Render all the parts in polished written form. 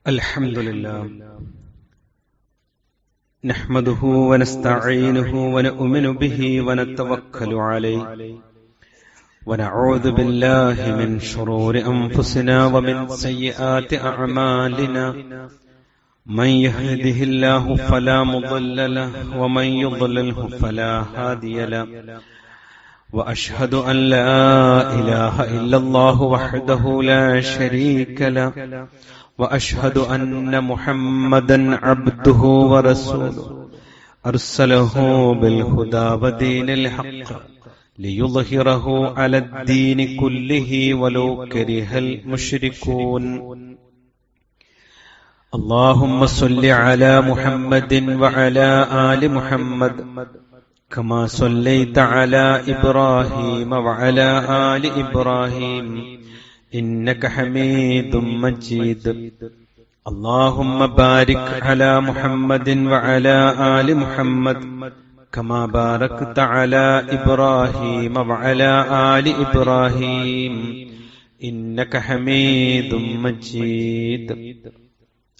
الحمد لله نحمده ونستعينه ونؤمن به ونتوكل عليه ونعوذ بالله من شرور أنفسنا ومن سيئات أعمالنا من يهده الله فلا مضل له ومن يضلله فلا هادي له وأشهد أن لا إله إلا الله وحده لا شريك له وأشهد أن محمدا عبده ورسوله أرسله بالهدى ودين الحق ليظهره على الدين كله ولو كره المشركون اللهم صل على محمد وعلى آل محمد كما صليت على إبراهيم وعلى آل إبراهيم إنك حميد مجيد اللهم بارك على محمد وعلى آل محمد كما باركت على إبراهيم وعلى آل إبراهيم إنك حميد مجيد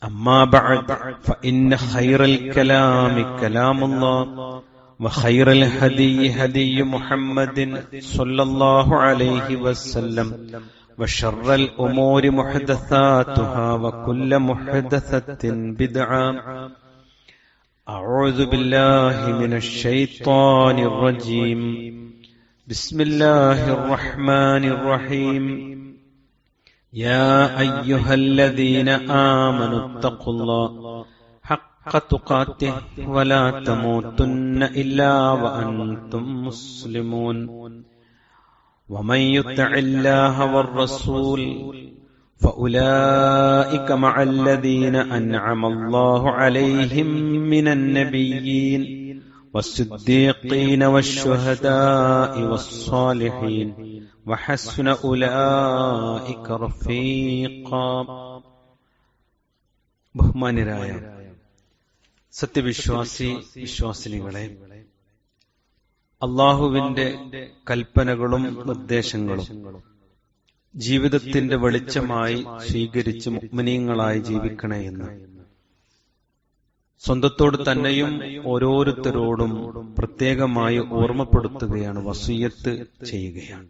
أما بعد فإن خير الكلام كلام الله وخير الهدي هدي محمد صلى الله عليه وسلم وشر الأمور محدثاتها وكل محدثة بدعة أعوذ بالله من الشيطان الرجيم بسم الله الرحمن الرحيم يا أيها الذين آمنوا اتقوا الله حق تقاته ولا تموتن إلا وأنتم مسلمون ومن يطع الله والرسول فأولئك مع الذين أنعم الله عليهم من النبيين والصديقين والشهداء والصالحين وحسن أولئك رفيقا ബഹുമാന്യരായ സത്യവിശ്വാസി വിശ്വാസിനികളെ, അള്ളാഹുവിന്റെ കൽപ്പനകളും നിർദ്ദേശങ്ങളും ജീവിതത്തിന്റെ വെളിച്ചമായി സ്വീകരിച്ച് മുഅ്മിനീങ്ങളായി ജീവിക്കണേ എന്ന് സ്വന്തത്തോട് തന്നെയും ഓരോരുത്തരോടും പ്രത്യേകമായി ഓർമ്മപ്പെടുത്തുകയാണ്, വസിയ്യത്ത് ചെയ്യുകയാണ്.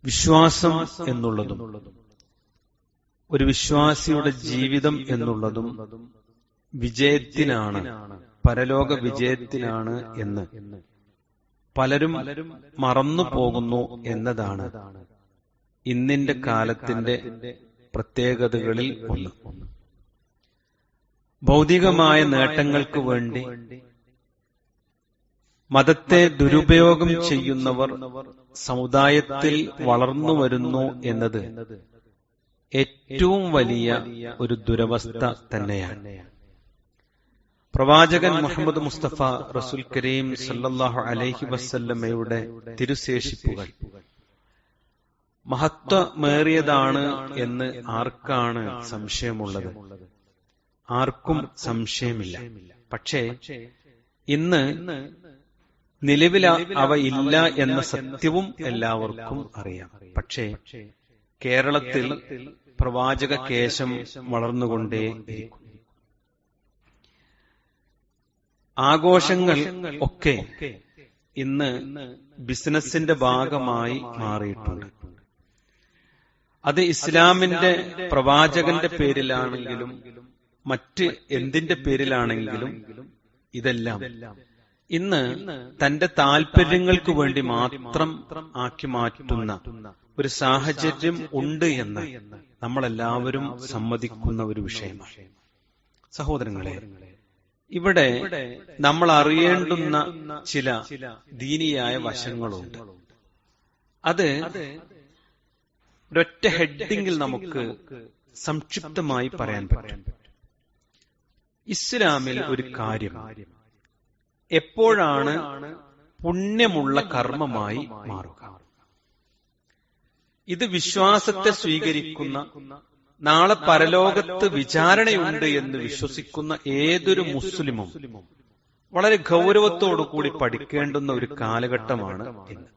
വിശ്വാസം എന്നുള്ളതും ഒരു വിശ്വാസിയുടെ ജീവിതം എന്നുള്ളതും വിജയത്തിനാണ്, പരലോക വിജയത്തിനാണ് എന്ന് പലരും മറന്നു പോകുന്നു എന്നതാണ് ഇന്നിന്റെ കാലത്തിന്റെ പ്രത്യേകതകളിൽ ഒന്ന്. ഭൗതികമായ നേട്ടങ്ങൾക്ക് വേണ്ടി മതത്തെ ദുരുപയോഗം ചെയ്യുന്നവർ സമുദായത്തിൽ വളർന്നു വരുന്നു എന്നത് ഏറ്റവും വലിയ ഒരു ദുരവസ്ഥ തന്നെയാണ്. പ്രവാചകൻ മുഹമ്മദ് മുസ്തഫ റസൂൽ കരീം സല്ലല്ലാഹു അലൈഹി വസല്ലമയുടെ തിരുശേഷിപ്പുകൾ മഹത്വമേറിയതാണ് എന്ന് ആർക്കാണ് സംശയമുള്ളത്? ആർക്കും സംശയമില്ല. പക്ഷേ ഇന്ന് നിലവിൽ അവ ഇല്ല എന്ന സത്യവും എല്ലാവർക്കും അറിയാം. പക്ഷേ കേരളത്തിൽ പ്രവാചക കേശം വളർന്നുകൊണ്ടേയിരിക്കും. ആഘോഷങ്ങൾ ഒക്കെ ഇന്ന് ബിസിനസിന്റെ ഭാഗമായി മാറിയിട്ടുണ്ട്. അത് ഇസ്ലാമിന്റെ പ്രവാചകന്റെ പേരിലാണെങ്കിലും മറ്റ് എന്തിന്റെ പേരിലാണെങ്കിലും ഇതെല്ലാം ഇന്ന് തന്റെ താല്പര്യങ്ങൾക്ക് വേണ്ടി മാത്രം ആക്കി മാറ്റുന്ന ഒരു സാഹചര്യം ഉണ്ട് എന്ന് നമ്മളെല്ലാവരും സമ്മതിക്കുന്ന ഒരു വിഷയമാണ്. സഹോദരങ്ങളെ, ഇവിടെ നമ്മൾ അറിയേണ്ടുന്ന ചില ദീനിയായ വശങ്ങളുണ്ട്. അത് ഒരൊറ്റ ഹെഡിങ്ങിൽ നമുക്ക് സംക്ഷിപ്തമായി പറയാൻ പറ്റും. ഇസ്ലാമിൽ ഒരു കാര്യം എപ്പോഴാണ് പുണ്യമുള്ള കർമ്മമായി മാറുക? ഇത് വിശ്വാസത്തെ സ്വീകരിക്കുന്ന, നാളെ പരലോകത്ത് വിചാരണയുണ്ട് എന്ന് വിശ്വസിക്കുന്ന ഏതൊരു മുസ്ലിമും വളരെ ഗൗരവത്തോടു കൂടി പഠിക്കേണ്ടുന്ന ഒരു കാലഘട്ടമാണ് ഇന്ന്.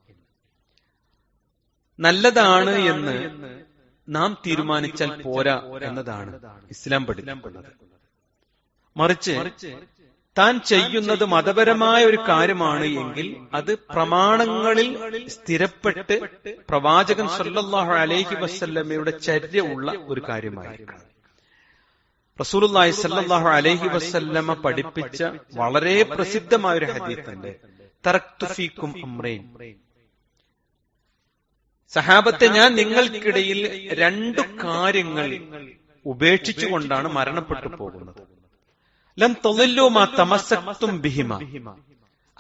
നല്ലതാണ് എന്ന് നാം തീരുമാനിച്ചാൽ പോരാ എന്നതാണ് ഇസ്ലാം പഠിപ്പിക്കുന്നത്. മറിച്ച് താൻ ചെയ്യുന്നത് മതപരമായ ഒരു കാര്യമാണ് എങ്കിൽ അത് പ്രമാണങ്ങളിൽ സ്ഥിരപ്പെട്ട് പ്രവാചകൻ സല്ലല്ലാഹു അലൈഹി വസല്ലമയുടെ ചര്യ ഉള്ള ഒരു കാര്യമായിരിക്കണം. റസൂലുള്ളാഹി സല്ലല്ലാഹു അലൈഹി വസല്ലമ പഠിപ്പിച്ച വളരെ പ്രസിദ്ധമായ ഒരു ഹദീസുണ്ട്, തറക്തു ഫീക്കും അംറൈൻ. സഹാബത്തെ, ഞാൻ നിങ്ങൾക്കിടയിൽ 2 കാര്യങ്ങൾ ഉപേക്ഷിച്ചുകൊണ്ടാണ് മരണപ്പെട്ടു പോകുന്നത്. ലൻ തളില്ലു മാ തമസ്സക്തും ബിഹിമ.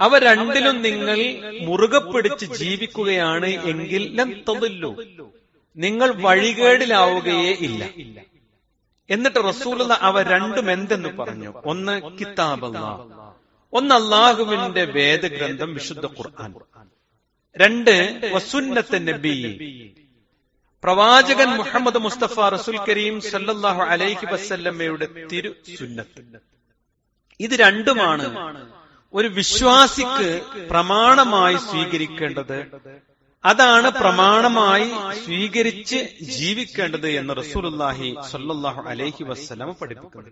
അവ രണ്ടിലും നിങ്ങൾ മുറുകെ പിടിച്ച് ജീവിക്കുകയാണ് എങ്കിൽ ലൻ തളില്ലു, നിങ്ങൾ വഴികേടിലാവുകയേ ഇല്ല. എന്നിട്ട് റസൂലുള്ള അവ രണ്ടും എന്തെന്ന് പറഞ്ഞു? ഒന്ന് കിതാബല്ലാഹ്, ഒന്ന് അല്ലാഹുവിന്റെ വേദഗ്രന്ഥം വിശുദ്ധ ഖുർആൻ. 2 വസുന്നത്ത് നബി, പ്രവാചകൻ മുഹമ്മദ് മുസ്തഫ റസൂൽ കരീം സല്ലല്ലാഹു അലൈഹി വസല്ലമയുടെ തിരു സുന്നത്ത്. ഇത് രണ്ടുമാണ് ഒരു വിശ്വാസിക്ക് പ്രമാണമായി സ്വീകരിക്കേണ്ടത്. അതാണ് പ്രമാണമായി സ്വീകരിച്ച് ജീവിക്കേണ്ടത് എന്ന് റസൂലുള്ളാഹി സ്വല്ലല്ലാഹു അലൈഹി വസല്ലം പഠിപ്പിക്കുന്നത്.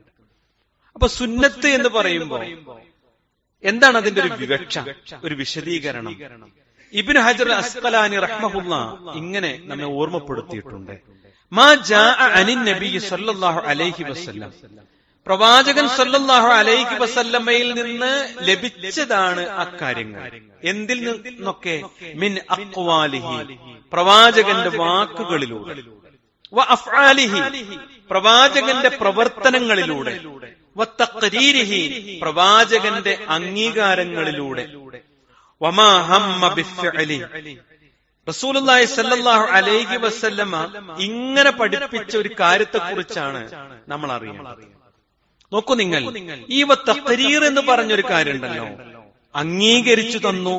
അപ്പൊ സുന്നത്ത് എന്ന് പറയുമ്പോൾ എന്താണ് അതിന്റെ ഒരു വിവക്ഷ, ഒരു വിശദീകരണം? ഇബ്നു ഹജർ അസ്ഖലാനി റഹ്മഹുല്ലാഹ് ഇങ്ങനെ നമ്മെ ഓർമ്മപ്പെടുത്തിയിട്ടുണ്ട്. മാ ജാഅ അനിൻ നബി സ്വല്ലല്ലാഹു അലൈഹി വസല്ലം, പ്രവാചകൻ സല്ലല്ലാഹു അലൈഹി വസല്ലമയിൽ നിന്ന് ലഭിച്ചതാണ് അക്കാര്യങ്ങൾ. എന്തിൽ നിന്നൊക്കെ? മിൻ അഖ്വാലിഹി, പ്രവാചകന്റെ വാക്കുകളിലൂടെ, വ അഫ്ആലിഹി, പ്രവാചകന്റെ പ്രവർത്തനങ്ങളിലൂടെ, വ തഖ്രീരിഹി, പ്രവാചകന്റെ അംഗീകാരങ്ങളിലൂടെ, വമാ ഹമ്മ ബിഫ്ഇലി. റസൂലുള്ളാഹി സ്വല്ലല്ലാഹു അലൈഹി വസല്ലമ ഇങ്ങനെ പഠിപ്പിച്ച ഒരു കാര്യത്തെക്കുറിച്ചാണ് നമ്മൾ അറിയേണ്ടത്. നോക്കൂ നിങ്ങൾ, ഈ തഖ്രീർ എന്ന് പറഞ്ഞൊരു കാര്യമുണ്ടല്ലോ, അംഗീകരിച്ചു തന്നു.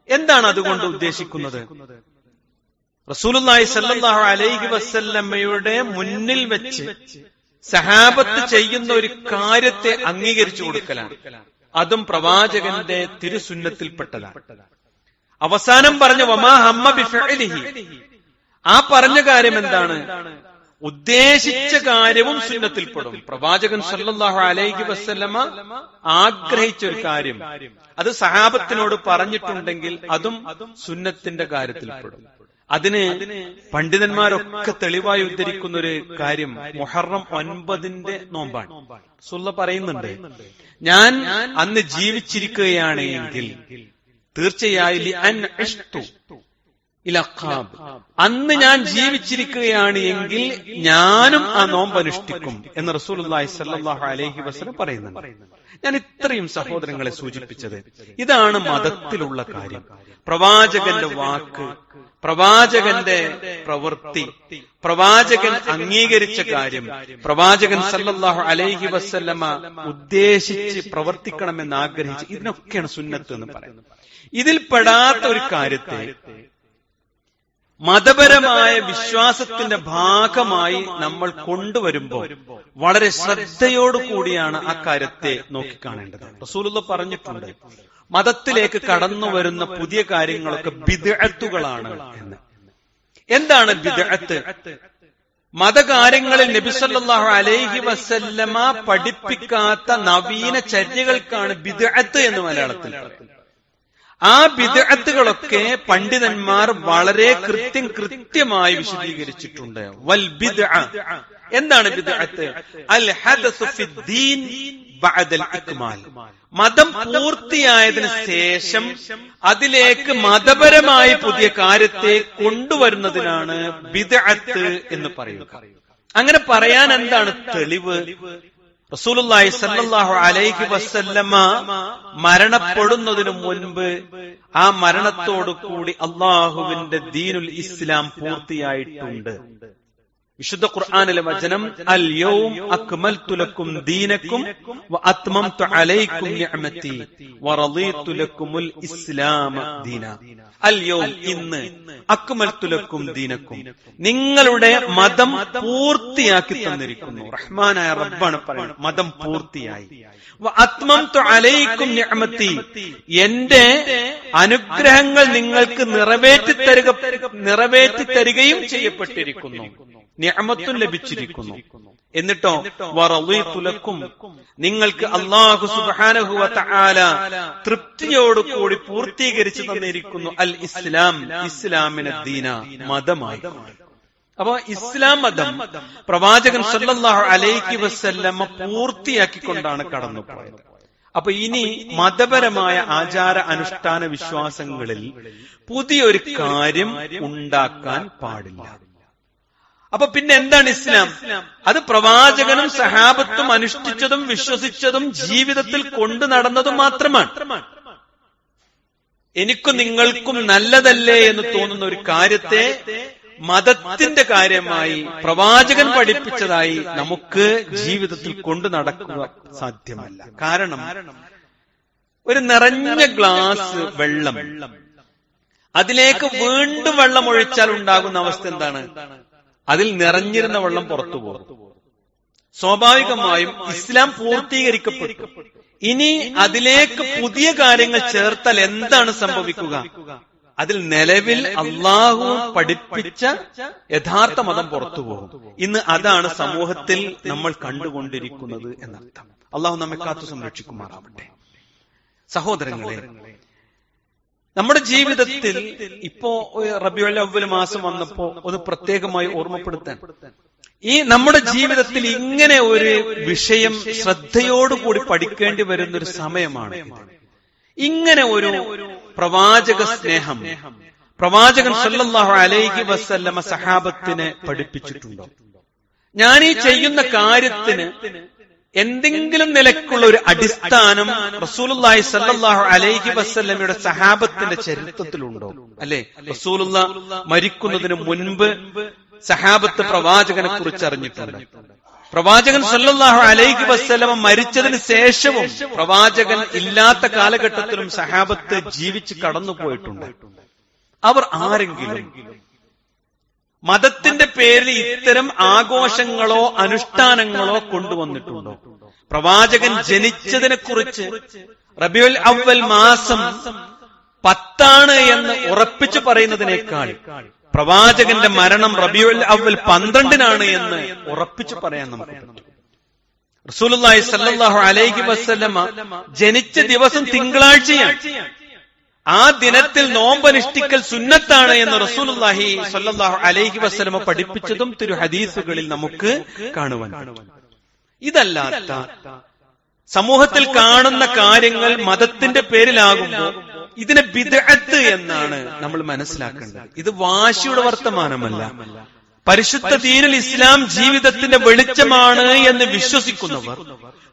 എന്താണ് അതുകൊണ്ട് ഉദ്ദേശിക്കുന്നത്? റസൂലുള്ളാഹി സ്വല്ലല്ലാഹു അലൈഹി വസല്ലമയുടെ മുന്നിൽ വെച്ച് സഹാബത്ത് ചെയ്യുന്ന ഒരു കാര്യത്തെ അംഗീകരിച്ചു കൊടുക്കലാണ്. അതും പ്രവാചകന്റെ തിരുസുന്നത്തിൽപ്പെട്ടതാണ്. അവസാനം പറഞ്ഞ വമാ ഹമ്മ ബിഫഇലിഹി, ആ പറഞ്ഞ കാര്യം എന്താണ്? ഉദ്ദേശിച്ച കാര്യവും സുന്നത്തിൽപ്പെടും. പ്രവാചകൻ സല്ലല്ലാഹു അലൈഹി വസല്ലമ ആഗ്രഹിച്ച ഒരു കാര്യം അത് സഹാബത്തിനോട് പറഞ്ഞിട്ടുണ്ടെങ്കിൽ അതും സുന്നത്തിന്റെ കാര്യത്തിൽപ്പെടും. അതിന് പണ്ഡിതന്മാരൊക്കെ തെളിവായി ഉദ്ധരിക്കുന്ന ഒരു കാര്യം മുഹറം 9 നോമ്പാണ്. റസൂലുള്ളാഹി പറയുന്നുണ്ട്, ഞാൻ അന്ന് ജീവിച്ചിരിക്കുകയാണ് എങ്കിൽ തീർച്ചയായും അന്ന് ഞാൻ ജീവിച്ചിരിക്കുകയാണ് എങ്കിൽ ഞാനും ആ നോമ്പ് അനുഷ്ഠിക്കും എന്ന് റസൂലുള്ളാഹി സ്വല്ലല്ലാഹു അലൈഹി വസല്ലം പറയുന്നുണ്ട്. ഞാൻ ഇത്രയും സഹോദരങ്ങളെ സൂചിപ്പിച്ചത് ഇതാണ് മതത്തിലുള്ള കാര്യം. പ്രവാചകന്റെ വാക്ക്, പ്രവാചകന്റെ പ്രവൃത്തി, പ്രവാചകൻ അംഗീകരിച്ച കാര്യം, പ്രവാചകൻ സല്ലല്ലാഹു അലൈഹി വസല്ലമ ഉദ്ദേശിച്ച് പ്രവർത്തിക്കണമെന്ന് ആഗ്രഹിച്ച്, ഇതിനൊക്കെയാണ് സുന്നത്ത് എന്ന് പറയുന്നത്. ഇതിൽ പെടാത്ത ഒരു കാര്യത്തെ മതപരമായ വിശ്വാസത്തിന്റെ ഭാഗമായി നമ്മൾ കൊണ്ടുവരുമ്പോൾ വളരെ ശ്രദ്ധയോടുകൂടിയാണ് ആ കാര്യത്തെ നോക്കിക്കാണേണ്ടത്. റസൂലുള്ളാഹി പറഞ്ഞിട്ടുണ്ട്, മതത്തിലേക്ക് കടന്നു വരുന്ന പുതിയ കാര്യങ്ങളൊക്കെ ബിദ്അത്തുകളാണ് എന്ന്. എന്താണ് ബിദ്അത്ത്? മതകാര്യങ്ങളിൽ നബി സല്ലല്ലാഹു അലൈഹി വസല്ലമ പഠിപ്പിക്കാത്ത നവീന ചര്യകൾക്കാണ് ബിദ്അത്ത് എന്ന് മലയാളത്തിൽ പറയുന്നത്. ആ ബിദ്അത്തുകളൊക്കെ പണ്ഡിതന്മാർ വളരെ കൃത്യമായി വിശദീകരിച്ചിട്ടുണ്ട്. വൽ ബിദ്അ, എന്താണ് ബിദ്അത്ത്? അൽ ഹദസു ഫിദ്ദീൻ ബഅദൽ ഇക്മാൽ, മതം പൂർത്തിയായതിനു ശേഷം അതിലേക്ക് മതപരമായി പുതിയ കാര്യത്തെ കൊണ്ടുവരുന്നതിനാണ് ബിദ്അത്ത് എന്ന് പറയുക. അങ്ങനെ പറയാൻ എന്താണ് തെളിവ്? റസൂലുള്ളാഹി സ്വല്ലല്ലാഹു അലൈഹി വസല്ലമ മരണപ്പെടുന്നതിനു മുൻപ് ആ മരണത്തോടു കൂടി അള്ളാഹുവിന്റെ ദീനുൽ ഇസ്ലാം പൂർത്തിയായിട്ടുണ്ട്. വിശുദ്ധ ഖുർആനിലെ വചനം അൽ യൗം അക്മൽതു ലക്കും ദീനക്കും വഅത്മംതു അലൈക്കും നിഅമതി വറളീതു ലക്കുമുൽ ഇസ്ലാമ ദീന. അൽ യൗം ഇന്ന്, അക്മൽതു ലക്കും ദീനക്കും നിങ്ങളുടെ മതം പൂർത്തിയാക്കി തന്നിരിക്കുന്നു. റഹ്മാനായ റബ്ബാണ് പറയുന്നത്, മതം പൂർത്തിയായി. വഅത്മംതു അലൈക്കും നിഅമതി, എന്റെ അനുഗ്രഹങ്ങൾ നിങ്ങൾക്ക് നിറവേറ്റി തരികയും ചെയ്യപ്പെട്ടിരിക്കുന്നു, നിഅമത്തും ലഭിച്ചിരിക്കുന്നു. എന്നിട്ടോ വറളീതു ലക്കും, നിങ്ങൾക്ക് അല്ലാഹു സുബ്ഹാനഹു വ തആല തൃപ്തിയോടുകൂടി പൂർത്തീകരിച്ചു തന്നിരിക്കുന്നു അൽ ഇസ്ലാം, ഇസ്ലാമിനെ ദീന, മതമായി. അപ്പൊ ഇസ്ലാം മതം പ്രവാചകൻ സല്ലല്ലാഹു അലൈഹി വസല്ലമ പൂർത്തിയാക്കിക്കൊണ്ടാണ് കടന്നുപോയത്. അപ്പൊ ഇനി മതപരമായ ആചാര അനുഷ്ഠാന വിശ്വാസങ്ങളിൽ പുതിയൊരു കാര്യം ഉണ്ടാക്കാൻ പാടില്ല. അപ്പൊ പിന്നെ എന്താണ് ഇസ്ലാം? അത് പ്രവാചകനും സഹാബത്തും അനുഷ്ഠിച്ചതും വിശ്വസിച്ചതും ജീവിതത്തിൽ കൊണ്ടു നടന്നതും മാത്രമാണ്. എനിക്കും നിങ്ങൾക്കും നല്ലതല്ലേ എന്ന് തോന്നുന്ന ഒരു കാര്യത്തെ മതത്തിന്റെ കാര്യമായി പ്രവാചകൻ പഠിപ്പിച്ചതായി നമുക്ക് ജീവിതത്തിൽ കൊണ്ടു നടക്കുക സാധ്യമല്ല. കാരണം ഒരു നിറഞ്ഞ ഗ്ലാസ് വെള്ളം, അതിലേക്ക് വീണ്ടും വെള്ളം ഒഴിച്ചാൽ ഉണ്ടാകുന്ന അവസ്ഥ എന്താണ്? അതിൽ നിറഞ്ഞിരുന്ന വെള്ളം പുറത്തു പോകും. സ്വാഭാവികമായും ഇസ്ലാം പൂർത്തീകരിക്കപ്പെട്ടു. ഇനി അതിലേക്ക് പുതിയ കാര്യങ്ങൾ ചേർത്താൽ എന്താണ് സംഭവിക്കുക? അതിൽ നിലവിൽ അള്ളാഹു പഠിപ്പിച്ച യഥാർത്ഥ മതം പുറത്തു പോകും. ഇന്ന് അതാണ് സമൂഹത്തിൽ നമ്മൾ കണ്ടുകൊണ്ടിരിക്കുന്നത് എന്നർത്ഥം. അള്ളാഹു നമ്മെ കാത്തു സംരക്ഷിക്കുമാറാവട്ടെ. സഹോദരങ്ങളെ, നമ്മുടെ ജീവിതത്തിൽ ഇപ്പോ റബീഉൽ അവ്വൽ മാസം വന്നപ്പോ ഒന്ന് പ്രത്യേകമായി ഓർമ്മപ്പെടുത്താൻ, ഈ നമ്മുടെ ജീവിതത്തിൽ ഇങ്ങനെ ഒരു വിഷയം ശ്രദ്ധയോടുകൂടി പഠിക്കേണ്ടി വരുന്നൊരു സമയമാണ്. ഇങ്ങനെ ഒരു പ്രവാചക സ്നേഹം പ്രവാചകൻ സല്ലല്ലാഹു അലൈഹി വസല്ലമ സഹാബത്തിനെ പഠിപ്പിച്ചിട്ടുണ്ടോ? ഞാൻ ഈ ചെയ്യുന്ന കാര്യത്തിന് എന്തെങ്കിലും നിലക്കുള്ള ഒരു അടിസ്ഥാനം റസൂലുള്ളാഹി സ്വല്ലല്ലാഹു അലൈഹി വസല്ലമയുടെ സഹാബത്തിന്റെ ചരിത്രത്തിലുണ്ടോ? അല്ലെ, റസൂലുള്ള മരിക്കുന്നതിന് മുൻപ് സഹാബത്ത് പ്രവാചകനെ കുറിച്ച് അറിഞ്ഞിട്ടുണ്ട്. പ്രവാചകൻ സല്ലല്ലാഹു അലൈഹി വസല്ലമ മരിച്ചതിന് ശേഷവും പ്രവാചകൻ ഇല്ലാത്ത കാലഘട്ടത്തിലും സഹാബത്ത് ജീവിച്ച് കടന്നുപോയിട്ടുണ്ട്. അവർ ആരെങ്കിലും മതത്തിന്റെ പേരിൽ ഇത്തരം ആഘോഷങ്ങളോ അനുഷ്ഠാനങ്ങളോ കൊണ്ടുവന്നിട്ടുണ്ടോ? പ്രവാചകൻ ജനിച്ചതിനെ കുറിച്ച് റബീഉൽ അവ്വൽ മാസം 10 എന്ന് ഉറപ്പിച്ചു പറയുന്നതിനേക്കാൾ പ്രവാചകന്റെ മരണം റബീഉൽ അവ്വൽ 12 എന്ന് ഉറപ്പിച്ചു പറയാൻ നമുക്ക് പറ്റും. റസൂലുള്ളാഹി സ്വല്ലല്ലാഹു അലൈഹി വസല്ലമ ജനിച്ച ദിവസം തിങ്കളാഴ്ചയാണ്. ആ ദിനത്തിൽ നോമ്പനുഷ്ഠിക്കൽ സുന്നത്താണ് എന്ന് റസൂലുള്ളാഹി സ്വല്ലല്ലാഹു അലൈഹി വസല്ലമ പഠിപ്പിച്ചതും തിരു ഹദീസുകളിൽ നമുക്ക് കാണുവാൻ പറ്റും. ഇതല്ലാത്ത സമൂഹത്തിൽ കാണുന്ന കാര്യങ്ങൾ മതത്തിന്റെ പേരിലാകുമ്പോൾ ഇതിനെ ബിദ്അത്ത് എന്നാണ് നമ്മൾ മനസ്സിലാക്കേണ്ടത്. ഇത് വാശിയുടെ വർത്തമാനമല്ല. പരിശുദ്ധ ദീനുൽ ഇസ്ലാം ജീവിതത്തിന്റെ വെളിച്ചമാണ് എന്ന് വിശ്വസിക്കുന്നവർ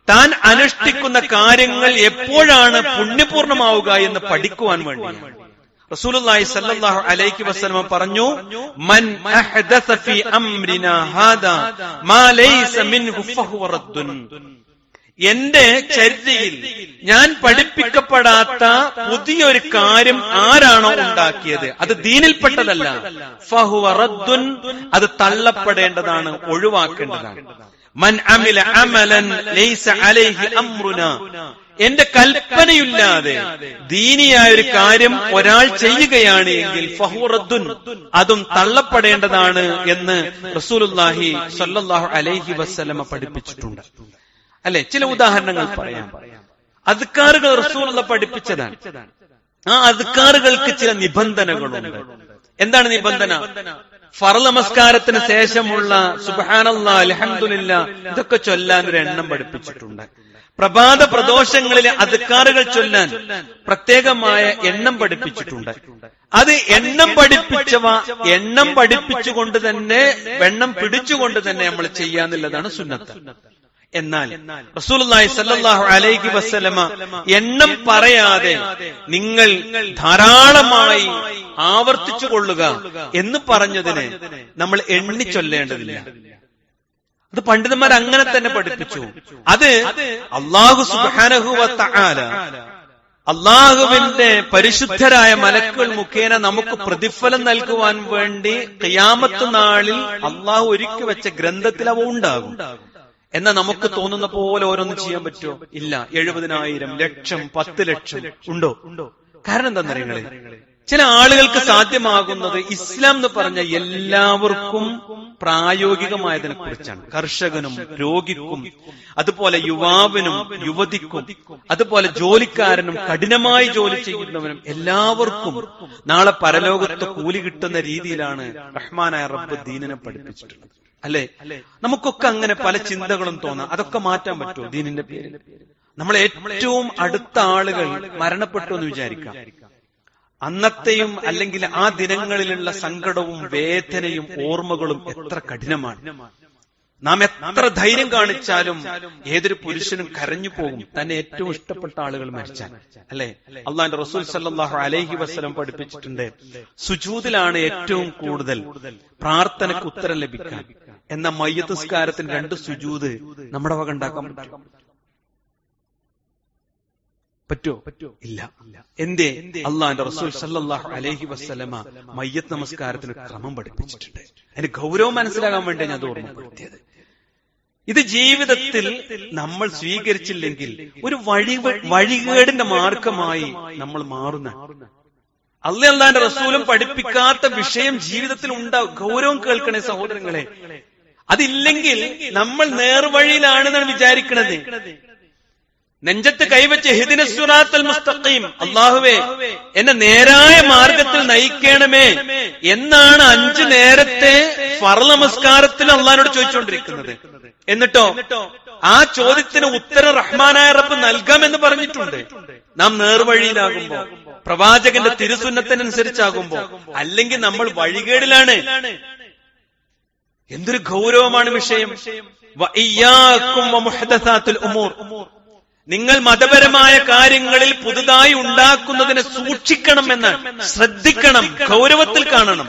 താൻ അനുഷ്ഠിക്കുന്ന കാര്യങ്ങൾ എപ്പോഴാണ് പുണ്യപൂർണമാവുക എന്ന് പഠിക്കുവാൻ വേണ്ടിയാണ്. റസൂലുള്ളാഹി സ്വല്ലല്ലാഹു അലൈഹി വസല്ലം പറഞ്ഞു, മൻ അഹ്ദസ ഫീ അംരിനാ ഹാദാ മാ ലൈസ മിൻഹു ഫഹുവ റദ്ദുൻ. എന്റെ ചര്യയിൽ ഞാൻ പഠിപ്പിക്കപ്പെടാത്ത പുതിയൊരു കാര്യം ആരാണോ ഉണ്ടാക്കിയത് അത് ദീനിൽപ്പെട്ടതല്ല, ഫഹുവ റദ്ദുൻ, അത് തള്ളപ്പെടേണ്ടതാണ്, ഒഴിവാക്കേണ്ടതാണ്. മൻ അമില അമലൻ ലൈസ അലൈഹി അംറുനാ, എന്റെ കൽപ്പനയില്ലാതെ ദീനിയായ ഒരു കാര്യം ഒരാൾ ചെയ്യുകയാണ് എങ്കിൽ ഫഹുവ റദ്ദുൻ, അതും തള്ളപ്പെടേണ്ടതാണ് എന്ന് റസൂലുള്ളാഹി സ്വല്ലല്ലാഹു അലൈഹി വസല്ലമ പഠിപ്പിച്ചിട്ടുണ്ട്. അല്ലെ, ചില ഉദാഹരണങ്ങൾ പറയാം. അദ്കാറുകൾ റസൂലുള്ള പഠിപ്പിച്ചതാണ്. ആ അദ്കാറുകൾക്ക് ചില നിബന്ധനകളുണ്ട്. എന്താണ് നിബന്ധന? ഫർള് നമസ്കാരത്തിന് ശേഷമുള്ള സുബ്ഹാനല്ലാഹ്, അൽഹംദുലില്ലാഹ്, ഇതൊക്കെ ചൊല്ലാൻ ഒരു എണ്ണം പഠിപ്പിച്ചിട്ടുണ്ട്. പ്രഭാത പ്രദോഷങ്ങളിലെ അദ്കാറുകൾ ചൊല്ലാൻ പ്രത്യേകമായ എണ്ണം പഠിപ്പിച്ചിട്ടുണ്ട്. അത് എണ്ണം പഠിപ്പിച്ചുകൊണ്ട് തന്നെ, എണ്ണം പിടിച്ചുകൊണ്ട് തന്നെ നമ്മൾ ചെയ്യാന്നുള്ളതാണ് സുന്നത്ത്. എന്നാൽ റസൂലുള്ളാഹി സ്വല്ലല്ലാഹു അലൈഹി വസല്ലമ എണ്ണം പറയാതെ നിങ്ങൾ ധാരാളമായി ആവർത്തിച്ചു കൊള്ളുക എന്ന് പറഞ്ഞതിന് നമ്മൾ എണ്ണി ചൊല്ലേണ്ടതില്ല. അത് പണ്ഡിതന്മാർ അങ്ങനെ തന്നെ പഠിപ്പിച്ചു. അത് അല്ലാഹു സുബ്ഹാനഹു വ തആല അള്ളാഹുവിന്റെ പരിശുദ്ധരായ മലക്കുകൾ മുഖേന നമുക്ക് പ്രതിഫലം നൽകുവാൻ വേണ്ടി ഖിയാമത്ത് നാളിൽ അള്ളാഹു ഒരുക്കി വെച്ച ഗ്രന്ഥത്തിൽ അവ ഉണ്ടാകും. എന്നാൽ നമുക്ക് തോന്നുന്ന പോലെ ഓരോന്നും ചെയ്യാൻ പറ്റുമോ? ഇല്ല. 70,000, ലക്ഷം, 10 ലക്ഷം ഉണ്ടോ? കാരണം എന്താണെന്നറിയങ്ങളെ, ചില ആളുകൾക്ക് സാധ്യമാകുന്നത് ഇസ്ലാം എന്ന് പറഞ്ഞ എല്ലാവർക്കും പ്രായോഗികമായതിനെ കുറിച്ചാണ്. കർഷകനും രോഗിക്കും, അതുപോലെ യുവാവിനും യുവതിക്കും, അതുപോലെ ജോലിക്കാരനും കഠിനമായി ജോലി ചെയ്യുന്നവനും എല്ലാവർക്കും നാളെ പരലോകത്ത് കൂലി കിട്ടുന്ന രീതിയിലാണ് റഹ്മാനായ റബ്ബ് ദീനിനെ പഠിപ്പിച്ചിട്ടുള്ളത്. അല്ലെ? നമുക്കൊക്കെ അങ്ങനെ പല ചിന്തകളും തോന്നാം. അതൊക്കെ മാറ്റാൻ പറ്റുമോ ദീനിന്റെ പേരിൽ? നമ്മൾ ഏറ്റവും അടുത്ത ആളുകൾ മരണപ്പെട്ടു എന്ന് വിചാരിക്കാം. അന്നത്തെയും അല്ലെങ്കിൽ ആ ദിനങ്ങളിലുള്ള സങ്കടവും വേദനയും ഓർമ്മകളും എത്ര കഠിനമാണ്. നാം എത്ര ധൈര്യം കാണിച്ചാലും ഏതൊരു പുരുഷനും കരഞ്ഞു പോകും തന്നെ ഏറ്റവും ഇഷ്ടപ്പെട്ട ആളുകൾ മരിച്ചാൽ. അല്ലെ? അള്ളാന്റെ റസൂൽ സല്ലല്ലാഹു അലൈഹി വസല്ലം പഠിപ്പിച്ചിട്ടുണ്ട്, സുജൂദിലാണ് ഏറ്റവും കൂടുതൽ പ്രാർത്ഥനയ്ക്ക് ഉത്തരം ലഭിക്കാൻ. എന്ന മയ്യത്ത് നിസ്കാരത്തിന് 2 സുജൂദ് നമ്മുടെ വക ഉണ്ടാക്കാൻ പറ്റുമോ? ഇല്ല. എന്തേ? അള്ളാന്റെ റസൂൽ സല്ലല്ലാഹു അലൈഹി വസല്ലമ മയ്യത്ത് നമസ്കാരത്തിന് ക്രമം പഠിപ്പിച്ചിട്ടുണ്ട്. അതിന് ഗൗരവം മനസ്സിലാകാൻ വേണ്ടി ഞാൻ അത് ഓർമ്മപ്പെടുത്തിയത്. ഇത് ജീവിതത്തിൽ നമ്മൾ സ്വീകരിച്ചില്ലെങ്കിൽ ഒരു വഴികേടിന്റെ മാർഗമായി നമ്മൾ മാറുന്ന, അള്ളാന്റെ റസൂലും പഠിപ്പിക്കാത്ത വിഷയം ജീവിതത്തിൽ ഉണ്ടാവും. ഗൗരവം കേൾക്കണേ സഹോദരങ്ങളെ. അതില്ലെങ്കിൽ നമ്മൾ നേർവഴിയിലാണെന്നാണ് വിചാരിക്കുന്നത്. നെഞ്ചത്ത് കൈവച്ച് ഇഹ്ദിനസ് സിറാത്തൽ മുസ്തഖീം, അല്ലാഹുവേ എന്നെ നേരായ മാർഗത്തിൽ നയിക്കണമേ എന്നാണ് 5 നേരത്തെ ഫർള് നമസ്കാരത്തിൽ അള്ളാഹിനോട് ചോദിച്ചുകൊണ്ടിരിക്കുന്നത്. എന്നിട്ടോ ആ ചോദ്യത്തിന് ഉത്തരം റഹ്മാനായ റബ്ബ് നൽകാമെന്ന് പറഞ്ഞിട്ടുണ്ട്. നാം നേർവഴിയിലാകുമ്പോ, പ്രവാചകന്റെ തിരുസുന്നത്തിനനുസരിച്ചാകുമ്പോ, അല്ലെങ്കിൽ നമ്മൾ വഴികേടിലാണ്. എന്തൊരു ഗൗരവമാണ് വിഷയം. വഇയ്യാകും വമുഹ്ദസാത്തുൽ ഉമൂർ, നിങ്ങൾ മതപരമായ കാര്യങ്ങളിൽ പുതുതായി ഉണ്ടാക്കുന്നതിനെ സൂക്ഷിക്കണമെന്ന് ശ്രദ്ധിക്കണം, ഗൗരവത്തിൽ കാണണം.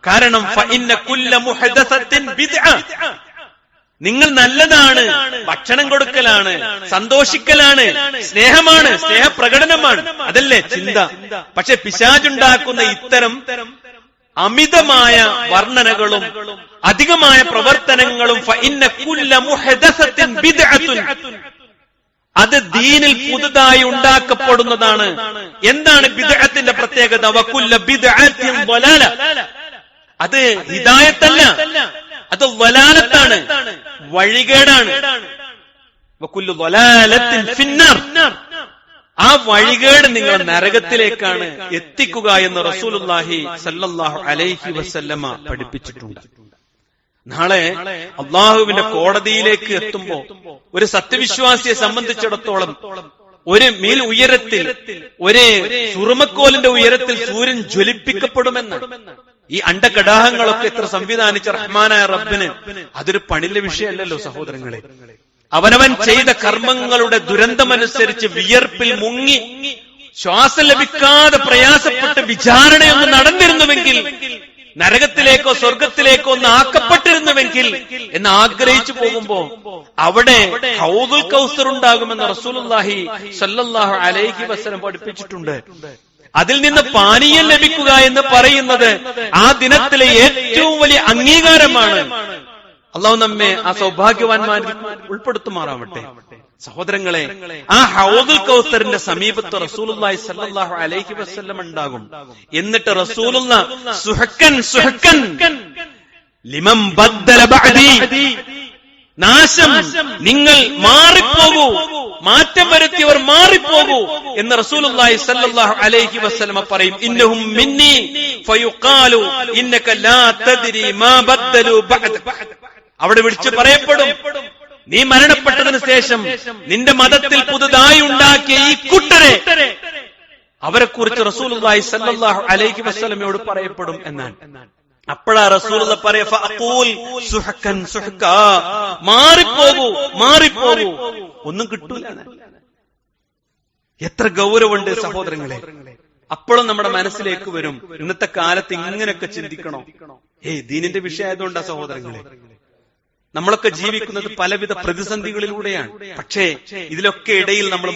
കാരണം ഫഇന്ന കുല്ല മുഹദസത്തിൻ ബിദ്അ, നിങ്ങൾ നല്ലതാണ്, ഭക്ഷണം കൊടുക്കലാണ്, സന്തോഷിക്കലാണ്, സ്നേഹമാണ്, സ്നേഹപ്രകടനമാണ്, അതല്ലേ ചിന്ത. പക്ഷെ പിശാചുണ്ടാക്കുന്ന ഇത്തരം അമിതമായ വർണ്ണനകളും അധികമായ പ്രവർത്തനങ്ങളും ഫഇന്ന കുല്ല മുഹദസത്തിൻ ബിദ്അത്തുൻ, അത് ദീനിൽ പുതുതായി ഉണ്ടാക്കപ്പെടുന്നതാണ്. എന്താണ് ബിദ്അത്തിന്റെ പ്രത്യേകത? വകുല്ല ബിദ്അത്തിൻ ളലാല, അത് ഹിദായത്തല്ല, അത് ളലാലത്താണ്, വഴികേടാണ്. വകുല്ലു ളലാലത്തിൻ ഫിന്നാർ, ആ വഴികേട് നിങ്ങൾ നരകത്തിലേക്കാണ് എത്തിക്കുക എന്ന് റസൂലുള്ളാഹി സല്ലല്ലാഹു അലൈഹി വസല്ലമ പഠിപ്പിച്ചിട്ടുണ്ട്. നാളെ അള്ളാഹുവിന്റെ കോടതിയിലേക്ക് എത്തുമ്പോ ഒരു സത്യവിശ്വാസിയെ സംബന്ധിച്ചിടത്തോളം ഒരു മീൽ ഉയരത്തിൽ, ഒരു സുറുമക്കോലിന്റെ ഉയരത്തിൽ സൂര്യൻ ജ്വലിപ്പിക്കപ്പെടുമെന്ന്. ഈ അണ്ടകടാഹങ്ങളൊക്കെ എത്ര സംവിധാനിച്ച റഹ്മാനായ റബ്ബിന് അതൊരു പണിയിലെ വിഷയമല്ലല്ലോ സഹോദരങ്ങളെ. അവനവൻ ചെയ്ത കർമ്മങ്ങളുടെ ദുരന്തമനുസരിച്ച് വിയർപ്പിൽ മുങ്ങി ശ്വാസം ലഭിക്കാതെ പ്രയാസപ്പെട്ട് വിചാരണയൊന്ന് നടന്നിരുന്നുവെങ്കിൽ, നരകത്തിലേക്കോ സ്വർഗത്തിലേക്കോ ഒന്ന് ആക്കപ്പെട്ടിരുന്നുവെങ്കിൽ എന്ന് ആഗ്രഹിച്ചു പോകുമ്പോ അവിടെ ഹൗദുൽ കൗസർ ഉണ്ടാകുമെന്ന് റസൂലുള്ളാഹി സ്വല്ലല്ലാഹു അലൈഹി വസല്ലം പഠിപ്പിച്ചിട്ടുണ്ട്. അതിൽ നിന്ന് പാനീയം ലഭിക്കുക എന്ന് പറയുന്നത് ആ ദിനത്തിലെ ഏറ്റവും വലിയ അംഗീകാരമാണ്. അള്ളാഹു നമ്മെ ആ സൗഭാഗ്യവാന്മാരിൽ ഉൾപ്പെടുത്തുമാറാവട്ടെ. സഹോദരങ്ങളെ, ആ ഹൗദുൽ കൗസറിന്റെ സമീപത്ത് റസൂലുള്ളാഹി സ്വല്ലല്ലാഹു അലൈഹി വസല്ലം ഉണ്ടാകും. എന്നിട്ട് റസൂലുള്ള സുഹക്കൻ സുഹക്കൻ ലിമൻ ബദ്ദല ബഅദി, നാശം, നിങ്ങൾ മാറിപ്പോകൂ, മാറ്റം വരുത്തിയവർ മാറിപ്പോകൂ എന്ന് റസൂലുള്ളാഹി സ്വല്ലല്ലാഹു അലൈഹി വസല്ലം പറയും. ഇന്നഹും മിന്നി ഫയുഖാലു ഇന്നക ലാ തദ്രി മാ ബദ്ദലു ബഅദ, അവിടെ വിളിച്ചു പറയപ്പെടും, നീ മരണപ്പെട്ടതിന് ശേഷം നിന്റെ മതത്തിൽ പുതുതായി ഉണ്ടാക്കിയ ഈ കൂട്ടരെ, അവരെ കുറിച്ച് റസൂലുള്ളാഹി സ്വല്ലല്ലാഹു അലൈഹി വസല്ലമയോട് പറയപ്പെടും എന്നാണ്. അപ്പോഴാ റസൂലുള്ള പറയാ ഫഅഖൂൽ സുഹ്കൻ സുഹ്കാ, മാറിപ്പോകൂ മാറിപ്പോകൂ, ഒന്നും കിട്ടൂല. എത്ര ഗൗരവമുണ്ട് സഹോദരങ്ങളെ. അപ്പോഴും നമ്മുടെ മനസ്സിലേക്ക് വരും, ഇന്നത്തെ കാലത്ത് ഇങ്ങനെയൊക്കെ ചിന്തിക്കണോ? ദീനിന്റെ വിഷയമായതുകൊണ്ടാ സഹോദരങ്ങളെ. നമ്മളൊക്കെ ജീവിക്കുന്നത് പലവിധ പ്രതിസന്ധികളിലൂടെയാണ്. പക്ഷേ ഇതിലൊക്കെ ഇടയിൽ നമ്മൾ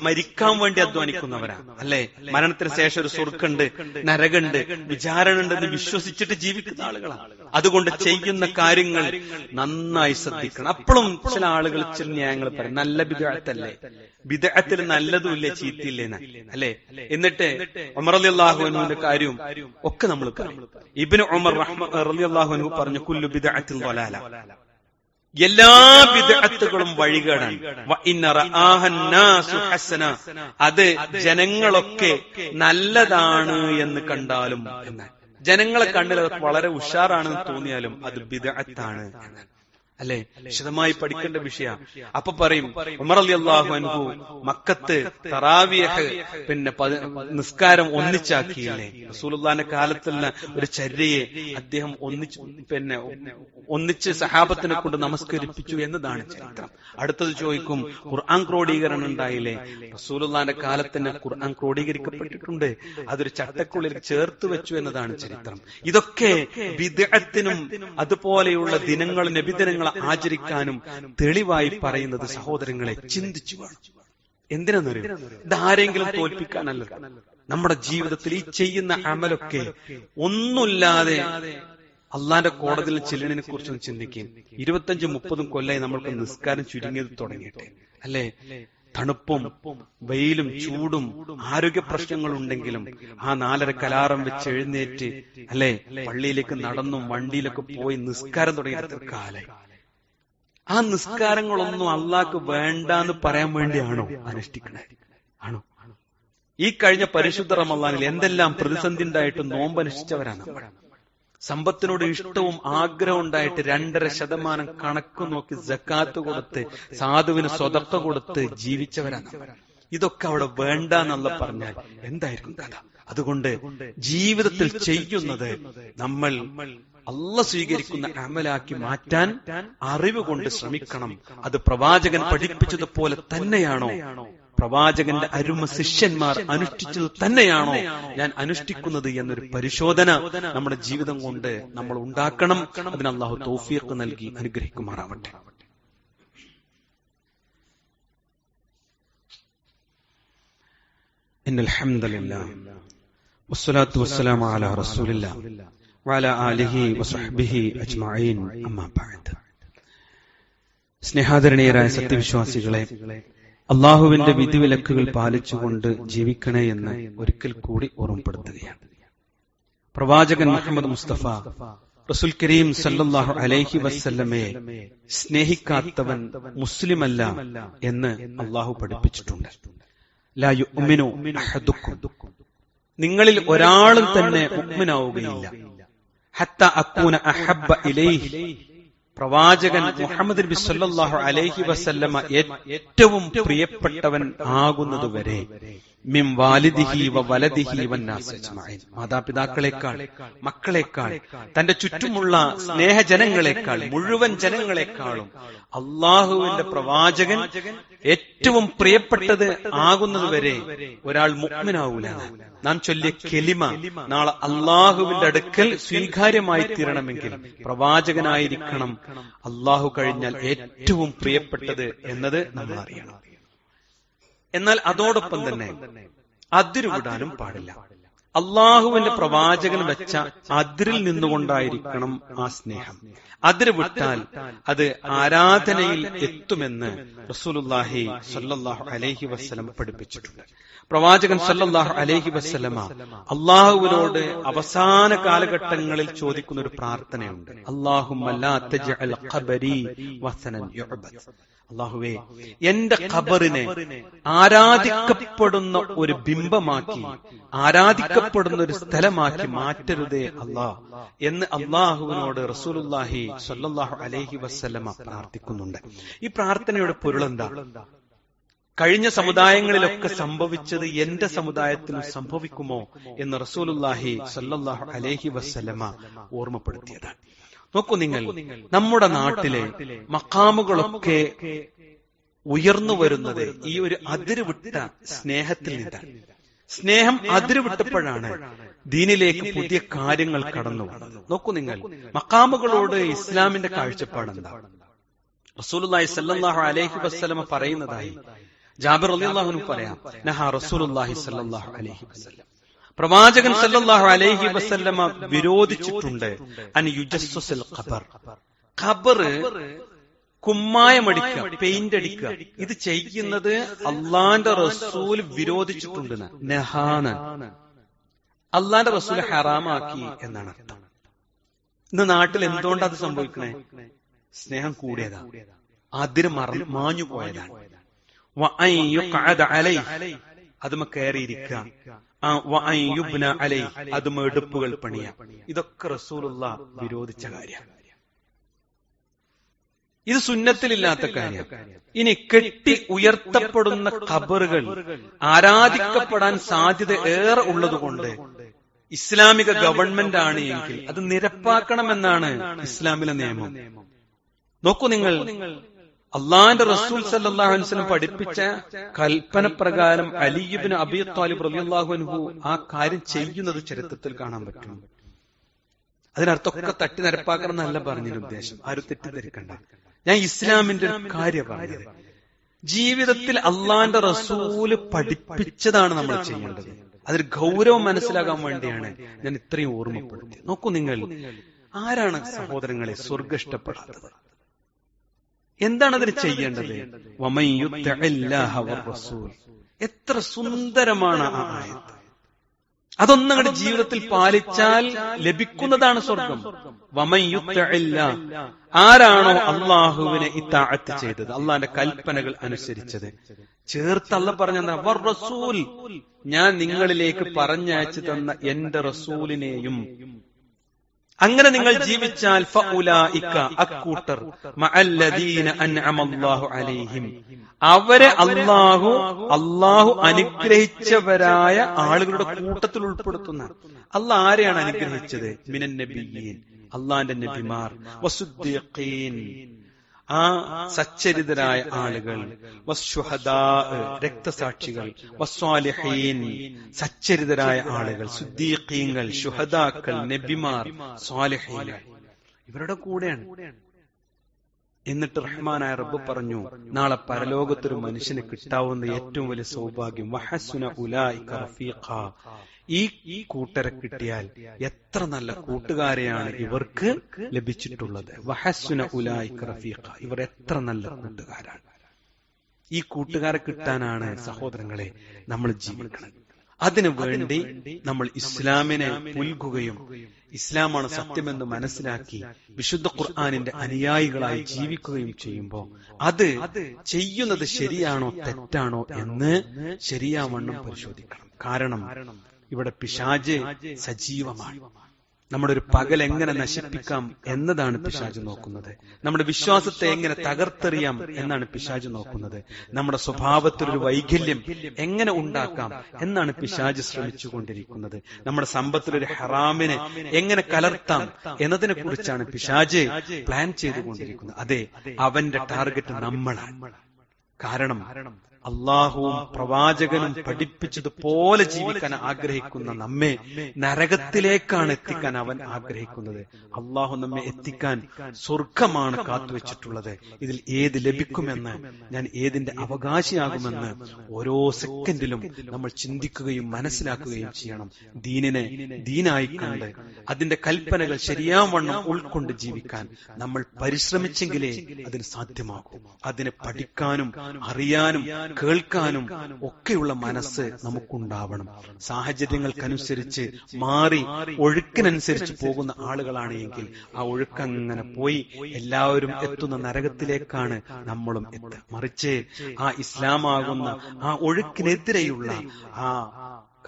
മരിക്കാൻ വേണ്ടി അധ്വാനിക്കുന്നവരാണ്, അല്ലെ? മരണത്തിന് ശേഷം ഒരു സ്വർഗ്ഗമുണ്ട്, നരകമുണ്ട്, വിചാരണ ഉണ്ടെന്ന് വിശ്വസിച്ചിട്ട് ജീവിക്കുന്ന ആളുകളാണ്. അതുകൊണ്ട് ചെയ്യുന്ന കാര്യങ്ങൾ നന്നായി ശ്രദ്ധിക്കണം. അപ്പോഴും ചില ആളുകൾ ചില ന്യായങ്ങൾ പറയും, നല്ല ബിദ്അത്തല്ലേ, ബിദ്അത്തിൽ നല്ലതുമില്ലേ ചീത്തയില്ലേന്ന്, അല്ലെ? എന്നിട്ട് ഉമർ റളിയല്ലാഹു അൻഹുവിന്റെ കാര്യവും ഒക്കെ നമ്മൾ പറയും. ഇബ്നു ഉമർ റളിയല്ലാഹു അൻഹു പറഞ്ഞു, കുല്ലു ബിദ്അത്തിൻ ളലാല, എല്ലാ ബിദ്അത്തുകളും വഴികേടാണ്. അത് ജനങ്ങളൊക്കെ നല്ലതാണ് എന്ന് കണ്ടാലും, ജനങ്ങളെ കണ്ടിൽ അത് വളരെ ഉഷാറാണെന്ന് തോന്നിയാലും അത് ബിദ്അത്താണ്, അല്ലെ? വിശദമായി പഠിക്കേണ്ട വിഷയ. അപ്പൊ പറയും ഉമർ റളിയല്ലാഹു അൻഹു മക്കത്ത് തറാവിയഹ് നിസ്കാരം ഒന്നിച്ചാക്കിയില്ലേ? റസൂലുള്ളാഹിന്റെ കാലത്തുള്ള ഒരു ചര്യയെ അദ്ദേഹം ഒന്നിച്ച് സഹാബത്തിനെ കൊണ്ട് നമസ്കരിപ്പിച്ചു എന്നതാണ് ചരിത്രം. അടുത്തത് ചോദിക്കും, ഖുർആൻ ക്രോഡീകരണം ഉണ്ടായില്ലേ? റസൂലുള്ളാഹിന്റെ കാലത്തിന് ഖുർആൻ ക്രോഡീകരിക്കപ്പെട്ടിട്ടുണ്ട്, അതൊരു ചട്ടക്കുള്ളിൽ ചേർത്ത് വെച്ചു എന്നതാണ് ചരിത്രം. ഇതൊക്കെ ബിദ്അത്തിനും അതുപോലെയുള്ള ദിനങ്ങൾ നബിദിനങ്ങൾ ആചരിക്കാനും തെളിവായി പറയുന്നത് സഹോദരങ്ങളെ ചിന്തിച്ചു വേണം. എന്തിനാണെന്നറിയോ? ഇതാരെങ്കിലും തോൽപ്പിക്കാനല്ല. നമ്മുടെ ജീവിതത്തിൽ ഈ ചെയ്യുന്ന അമലൊക്കെ ഒന്നുമില്ലാതെ അള്ളാന്റെ കോടതിയിൽ ചെല്ലിനെ കുറിച്ചൊന്ന് ചിന്തിക്കും. 25-30 കൊല്ലായി നമ്മൾക്ക് നിസ്കാരം ചുരുങ്ങിയത് തുടങ്ങിയിട്ട്, അല്ലെ? തണുപ്പും വെയിലും ചൂടും ആരോഗ്യ പ്രശ്നങ്ങളുണ്ടെങ്കിലും ആ 4:30 അലാറം വെച്ച് എഴുന്നേറ്റ്, അല്ലെ, പള്ളിയിലേക്ക് നടന്നും വണ്ടിയിലൊക്കെ പോയി നിസ്കാരം തുടങ്ങിയ കാലായി. ആ നിസ്കാരങ്ങളൊന്നും അള്ളാഹ്ക്ക് വേണ്ടാന്ന് പറയാൻ വേണ്ടിയാണോ അനുഷ്ഠിക്കുന്നത്? ആണോ? ഈ കഴിഞ്ഞ പരിശുദ്ധ റമളാനിൽ എന്തെല്ലാം പ്രതിസന്ധി ഉണ്ടായിട്ട് നോമ്പനുഷ്ഠിച്ചവരാണ് നമ്മൾ. സമ്പത്തിനോട് ഇഷ്ടവും ആഗ്രഹം ഉണ്ടായിട്ട് 2.5% കണക്ക് നോക്കി സക്കാത്ത് കൊടുത്ത് സാധുവിന് സ്വതക്ക കൊടുത്ത് ജീവിച്ചവരാണ്. ഇതൊക്കെ അവിടെ വേണ്ടെന്നല്ല പറഞ്ഞാൽ എന്തായിരിക്കും കഥ? അതുകൊണ്ട് ജീവിതത്തിൽ ചെയ്യുന്നത് നമ്മൾ അല്ലാഹ് സ്വീകരിക്കുന്ന അമലാക്കി മാറ്റാൻ അറിവ് കൊണ്ട് ശ്രമിക്കണം. അത് പ്രവാചകൻ പഠിപ്പിച്ചതുപോലെ തന്നെയാണോ? പ്രവാചകന്റെ അരുമ ശിഷ്യന്മാർ അനുഷ്ഠിച്ചത് തന്നെയാണോ ഞാൻ അനുഷ്ഠിക്കുന്നത് എന്നൊരു പരിശോധന നമ്മുടെ ജീവിതം കൊണ്ട് നമ്മൾ ഉണ്ടാക്കണം. അതിന് അല്ലാഹു തൗഫീഖ് നൽകി അനുഗ്രഹിക്കുമാറാവട്ടെ. ഇന്നൽ ഹംദലില്ലാഹ് വസ്സലാത്തു വസ്സലാമു അലാ റസൂലില്ലാഹ് വഅലാ ആലിഹി വസഹ്ബിഹി അജ്മഈൻ. അമ്മാ ബഅദ്. സ്നേഹാദരണീയരായ സത്യവിശ്വാസികളെ, അള്ളാഹുവിന്റെ വിധിവിലക്കുകൾ പാലിച്ചുകൊണ്ട് ജീവിക്കണേ എന്ന് ഒരിക്കൽ കൂടി ഓർമ്മപ്പെടുത്തുകയാണ്. പ്രവാചകൻ മുഹമ്മദ് മുസ്തഫ റസൂൽ കരീം സല്ലല്ലാഹു അലൈഹി വസല്ലമയെ സ്നേഹിക്കാത്തവൻ മുസ്ലിമല്ല എന്ന് അള്ളാഹു പഠിപ്പിച്ചിട്ടുണ്ട്. ലാ യുഅ്മിനു അഹദുക്കും, നിങ്ങളിൽ ഒരാളും തന്നെ മുഅ്മിനാവുകയില്ല. ഹത്താ അകൂന അഹബ്ബ ഇലൈഹി, പ്രവാചകൻ മുഹമ്മദ് നബി സല്ലല്ലാഹു അലൈഹി വസല്ലമ ഏറ്റവും പ്രിയപ്പെട്ടവൻ ആകുന്നതുവരെ മിൻ വാലിദിഹി വ വലദിഹി വന്നാസ് അജ്മഈൻ, മാതാപിതാക്കളെക്കാൾ, മക്കളെക്കാൾ, തന്റെ ചുറ്റുമുള്ള സ്നേഹജനങ്ങളെക്കാൾ, മുഴുവൻ ജനങ്ങളെക്കാളും അള്ളാഹുവിന്റെ പ്രവാചകൻ ഏറ്റവും പ്രിയപ്പെട്ടത് ആകുന്നതുവരെ ഒരാൾ മുഅ്മിനാവൂല. നാം ചൊല്ലിയ കെലിമ നാളെ അള്ളാഹുവിന്റെ അടുക്കൽ സ്വീകാര്യമായി തീരണമെങ്കിൽ പ്രവാചകനായിരിക്കണം അള്ളാഹു കഴിഞ്ഞാൽ ഏറ്റവും പ്രിയപ്പെട്ടത് എന്നത് നമ്മൾ അറിയണം. എന്നാൽ അതോടൊപ്പം തന്നെ അതിരുവിടാനും പാടില്ല. അള്ളാഹുവിന്റെ പ്രവാചകൻ വെച്ച അതിരിൽ നിന്നുകൊണ്ടായിരിക്കണം ആ സ്നേഹം. അതിര് വിട്ടാൽ അത് ആരാധനയിൽ എത്തുമെന്ന് റസൂലുള്ളാഹി സ്വല്ലല്ലാഹു അലൈഹി വസല്ലം പഠിപ്പിച്ചിട്ടുണ്ട്. പ്രവാചകൻ സ്വല്ലല്ലാഹു അലൈഹി വസല്ലമ അള്ളാഹുവിനോട് അവസാന കാലഘട്ടങ്ങളിൽ ചോദിക്കുന്ന ഒരു പ്രാർത്ഥനയുണ്ട്. അല്ലാഹുമ്മ ലാ തജ്അൽ ഖബരി വസനൻ യുഅബദ്, അല്ലാഹുവേ, എന്റെ ഖബറിനെ ആരാധിക്കപ്പെടുന്ന ഒരു ബിംബമാക്കി, ആരാധിക്കപ്പെടുന്ന ഒരു സ്ഥലമാക്കി മാറ്റരുതേ അല്ലാഹ് എന്ന് അള്ളാഹുവിനോട് റസൂലുള്ളാഹി സ്വല്ലല്ലാഹു അലൈഹി വസല്ലമ പ്രാർത്ഥിക്കുന്നുണ്ട്. ഈ പ്രാർത്ഥനയുടെ പൊരുളെന്താ? കഴിഞ്ഞ സമുദായങ്ങളിലൊക്കെ സംഭവിച്ചത് എന്റെ സമുദായത്തിലും സംഭവിക്കുമോ എന്ന് റസൂലുള്ളാഹി സ്വല്ലല്ലാഹു അലൈഹി വസല്ലമ ഓർമ്മപ്പെടുത്തിയതാണ്. നോക്കൂ നിങ്ങൾ, നമ്മുടെ നാട്ടിലെ മഖാമുകളൊക്കെ ഉയർന്നു വരുന്നത് ഈ ഒരു അതിരുവിട്ട സ്നേഹത്തിൽ നിന്നാണ്. സ്നേഹം അതിരുവിട്ടപ്പോഴാണ് ദീനിലേക്ക് പുതിയ കാര്യങ്ങൾ കടന്നു വന്നത്. നോക്കൂ നിങ്ങൾ, മഖാമുകളോട് ഇസ്ലാമിന്റെ കാഴ്ചപ്പാട് എന്താ? റസൂലുള്ളാഹി സ്വല്ലല്ലാഹു അലൈഹി വസല്ലമ പറയുന്നതായി ജാബിർ റളിയല്ലാഹു അൻഹു പറയാം, നഹാ റസൂലുള്ളാഹി സ്വല്ലല്ലാഹു അലൈഹി വസല്ലം, പ്രവാചകൻ സല്ലല്ലാഹു അലൈഹി വസല്ലമ വിരോധിച്ചിട്ടുണ്ട് അൻ യുജസ്സുൽ ഖബർ, ഖബർ കുമ്മായമടിക്കുക, പെയിന്റ് അടിക്കുക, ഇത് ചെയ്യുന്നത് അള്ളാന്റെ റസൂൽ വിരോധിച്ചിട്ടുണ്ട്. നഹാന, അള്ളാന്റെ റസൂൽ ഹറാമാക്കി എന്നാണ് അർത്ഥം. ഇന്ന് നാട്ടിൽ എന്തുകൊണ്ടാണ് അത് സംഭവിക്കണേ? സ്നേഹം കൂടിയതാ, അതിര് മാഞ്ഞു പോയതാണ്. അതുമ കയറിയിരിക്കുക, അതുമ എടുപ്പുകൾ പണിയ, ഇതൊക്കെ റസൂലുള്ളാഹി വിരോധിച്ച കാര്യമാണ്. ഇത് സുന്നത്തിലില്ലാത്ത കാര്യം. ഇനി കെട്ടി ഉയർത്തപ്പെടുന്ന ഖബറുകൾ ആരാധിക്കപ്പെടാൻ സാധ്യത ഏറെ ഉള്ളതുകൊണ്ട് ഇസ്ലാമിക ഗവൺമെന്റ് ആണ് എങ്കിൽ അത് നിരപ്പാക്കണമെന്നാണ് ഇസ്ലാമിലെ നിയമം. നോക്കൂ നിങ്ങൾ, അള്ളാന്റെ റസൂൽ സല്ലല്ലാഹു അലൈഹി വസല്ലം പഠിപ്പിച്ച കൽപ്പന പ്രകാരം അലി ഇബ്നു അബീ ത്വാലിബ് റളിയല്ലാഹു അൻഹു ആ കാര്യം ചെയ്യുന്നത് ചരിത്രത്തിൽ കാണാൻ പറ്റും. അതിനർത്ഥമൊക്കെ തട്ടി നിരപ്പാക്കണം എന്നല്ല പറഞ്ഞതിന്റെ ഉദ്ദേശം, ആരും തെറ്റിദ്ധരിക്കണ്ട. ഞാൻ ഇസ്ലാമിന്റെ ഒരു കാര്യം പറഞ്ഞത്, ജീവിതത്തിൽ അള്ളാന്റെ റസൂല് പഠിപ്പിച്ചതാണ് നമ്മൾ ചെയ്യേണ്ടത്. അതൊരു ഗൗരവം മനസ്സിലാകാൻ വേണ്ടിയാണ് ഞാൻ ഇത്രയും ഓർമ്മപ്പെടുത്തിയത്. നോക്കൂ നിങ്ങൾ, ആരാണ് സഹോദരങ്ങളെ സ്വർഗ്ഗം ഇഷ്ടപ്പെടാത്തത്? എന്താണ് അതിന് ചെയ്യേണ്ടത്? വമൻ യുത്തിഇല്ലാഹ വറസൂൽ. എത്ര സുന്ദരമാണ് ആ ആയത്ത്. അതൊന്നങ്ങളുടെ ജീവിതത്തിൽ പാലിച്ചാൽ ലഭിക്കുന്നതാണ് സ്വർഗം. വമൻ യുത്തിഇല്ലാ, ആരാണോ അള്ളാഹുവിനെ ഇത്താഅത്ത് ചെയ്തത്, അള്ളാന്റെ കൽപ്പനകൾ അനുസരിച്ചത്, ചേർത്ത് അല്ലാഹ് പറഞ്ഞെന്താ? വറസൂൽ, ഞാൻ നിങ്ങളിലേക്ക് പറഞ്ഞയച്ചു തന്ന എന്റെ റസൂലിനെയും. അങ്ങനെ നിങ്ങൾ ജീവിച്ചാൽ ഫഉലൈക, അക്കൂട്ടർ, മഅല്ലദീന അൻഅമല്ലാഹു അലൈഹിം, അവരെ അള്ളാഹു അനുഗ്രഹിച്ചവരായ ആളുകളുടെ കൂട്ടത്തിൽ ഉൾപ്പെടുത്തുന്ന. അള്ളാഹ് ആരെയാണ് അനുഗ്രഹിച്ചത്? മിനൻ നബിയ്യീൻ, അള്ളാന്റെ നബിമാർ, വസുദ്ദീഖീൻ, ആ സച്ചരിതരായ ആളുകൾ, വസ്സുഹദാ, രക്തസാക്ഷികൾ, വസ്സാലിഹീൻ, സച്ചരിതരായ ആളുകൾ, സുദ്ദീഖീങ്ങൾ, ശുഹദാക്കൾ, നബിമാർ, സ്വാലിഹീങ്ങൾ, ഇവരുടെ കൂടെയാണ്. എന്നിട്ട് റഹ്മാനായ റബ്ബ് പറഞ്ഞു, നാളെ പരലോകത്തൊരു മനുഷ്യന് കിട്ടാവുന്ന ഏറ്റവും വലിയ സൗഭാഗ്യം വഹസുന ഉലൈക റഫീഖ, ഈ കൂട്ടരെ കിട്ടിയാൽ എത്ര നല്ല കൂട്ടുകാരെയാണ് ഇവർക്ക് ലഭിച്ചിട്ടുള്ളത്. വഹസുന ഉലൈക റഫീഖ, ഇവർ എത്ര നല്ല കൂട്ടുകാരാണ്. ഈ കൂട്ടുകാരെ കിട്ടാനാണ് സഹോദരങ്ങളെ നമ്മൾ ജീവിക്കണം. അതിനു വേണ്ടി നമ്മൾ ഇസ്ലാമിനെ പുൽകുകയും ഇസ്ലാമാണ് സത്യമെന്ന് മനസ്സിലാക്കി വിശുദ്ധ ഖുർആനിന്റെ അനുയായികളായി ജീവിക്കുകയും ചെയ്യുമ്പോൾ അത് ചെയ്യുന്നത് ശരിയാണോ തെറ്റാണോ എന്ന് ശരിയാവണ്ണം പരിശോധിക്കണം. കാരണം ഇവിടെ പിശാച് സജീവമാണ്. നമ്മുടെ ഒരു പകൽ എങ്ങനെ നശിപ്പിക്കാം എന്നതാണ് പിശാച് നോക്കുന്നത്. നമ്മുടെ വിശ്വാസത്തെ എങ്ങനെ തകർത്തെറിയാം എന്നാണ് പിശാച് നോക്കുന്നത്. നമ്മുടെ സ്വഭാവത്തിലൊരു വൈകല്യം എങ്ങനെ ഉണ്ടാക്കാം എന്നാണ് പിശാച് ശ്രമിച്ചുകൊണ്ടിരിക്കുന്നത്. നമ്മുടെ സമ്പത്തിലൊരു ഹറാമിനെ എങ്ങനെ കലർത്താം എന്നതിനെ കുറിച്ചാണ് പിശാച് പ്ലാൻ ചെയ്തുകൊണ്ടിരിക്കുന്നത്. അതെ, അവന്റെ ടാർഗറ്റ് നമ്മളാണ്. കാരണം അള്ളാഹുവും പ്രവാചകനും പഠിപ്പിച്ചതുപോലെ ജീവിക്കാൻ ആഗ്രഹിക്കുന്ന നമ്മെ നരകത്തിലേക്കാണ് എത്തിക്കാൻ അവൻ ആഗ്രഹിക്കുന്നത്. അള്ളാഹു നമ്മെ എത്തിക്കാൻ സ്വർഗമാണ് കാത്തുവെച്ചിട്ടുള്ളത്. ഇതിൽ ഏത് ലഭിക്കുമെന്ന്, ഞാൻ ഏതിന്റെ അവകാശിയാകുമെന്ന് ഓരോ സെക്കൻഡിലും നമ്മൾ ചിന്തിക്കുകയും മനസ്സിലാക്കുകയും ചെയ്യണം. ദീനിനെ ദീനായി കണ്ട് അതിന്റെ കൽപ്പനകൾ ശരിയാവണ്ണം ഉൾക്കൊണ്ട് ജീവിക്കാൻ നമ്മൾ പരിശ്രമിച്ചെങ്കിലേ അതിന് സാധ്യമാകൂ. അതിനെ പഠിക്കാനും അറിയാനും കേൾക്കാനും ഒക്കെയുള്ള മനസ്സ് നമുക്കുണ്ടാവണം. സാഹചര്യങ്ങൾക്കനുസരിച്ച് മാറി ഒഴുക്കിനനുസരിച്ച് പോകുന്ന ആളുകളാണ് എങ്കിൽ ആ ഒഴുക്കങ്ങനെ പോയി എല്ലാവരും എത്തുന്ന നരകത്തിലേക്കാണ് നമ്മളും എത്തുക. മറിച്ച് ആ ഇസ്ലാമാകുന്ന ആ ഒഴുക്കിനെതിരെയുള്ള ആ